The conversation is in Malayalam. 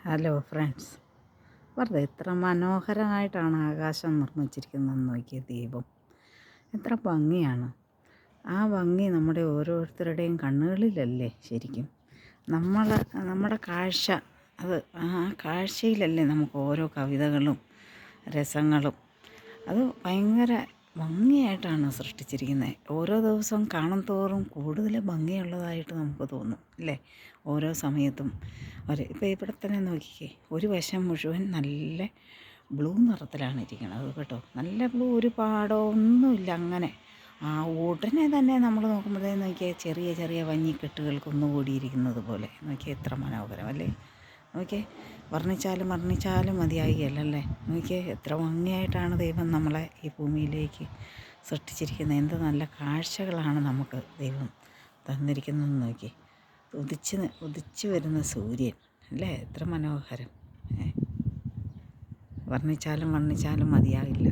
ഹലോ ഫ്രണ്ട്സ്, വെറുതെ എത്ര മനോഹരമായിട്ടാണ് ആകാശം നിർമ്മിച്ചിരിക്കുന്നതെന്ന് നോക്കിയ ദീപം. എത്ര ഭംഗിയാണ്. ആ ഭംഗി നമ്മുടെ ഓരോരുത്തരുടെയും കണ്ണുകളിലല്ലേ ശരിക്കും. നമ്മുടെ കാഴ്ച, അത് ആ കാഴ്ചയിലല്ലേ നമുക്ക് ഓരോ കവിതകളും രസങ്ങളും. അത് ഭയങ്കര ഭംഗിയായിട്ടാണ് സൃഷ്ടിച്ചിരിക്കുന്നത്. ഓരോ ദിവസവും കാണും തോറും കൂടുതൽ ഭംഗിയുള്ളതായിട്ട് നമുക്ക് തോന്നും അല്ലേ. ഓരോ സമയത്തും ഇപ്പോൾ ഇവിടെ തന്നെ നോക്കിക്കേ, ഒരു വശം മുഴുവൻ നല്ല ബ്ലൂ നിറത്തിലാണ് ഇരിക്കുന്നത് കേട്ടോ. നല്ല ബ്ലൂ, ഒരു പാടോ ഒന്നുമില്ല. അങ്ങനെ ഉടനെ തന്നെ നമ്മൾ നോക്കുമ്പോഴേ നോക്കിയാൽ ചെറിയ ചെറിയ വഞ്ഞിക്കെട്ടുകൾ കുന്നുകൂടിയിരിക്കുന്നത് പോലെ നോക്കിയാൽ എത്ര മനോഹരം അല്ലേ. നോക്കിയേ, വർണ്ണിച്ചാലും മതിയാകുകയല്ലേ. നോക്കിയേ, എത്ര ഭംഗിയായിട്ടാണ് ദൈവം നമ്മളെ ഈ ഭൂമിയിലേക്ക് സൃഷ്ടിച്ചിരിക്കുന്നത്. എന്ത് നല്ല കാഴ്ചകളാണ് നമുക്ക് ദൈവം തന്നിരിക്കുന്നതെന്ന് നോക്കി. ഉദിച്ച് വരുന്ന സൂര്യൻ അല്ലേ, എത്ര മനോഹരം. വർണ്ണിച്ചാലും മതിയാകില്ല.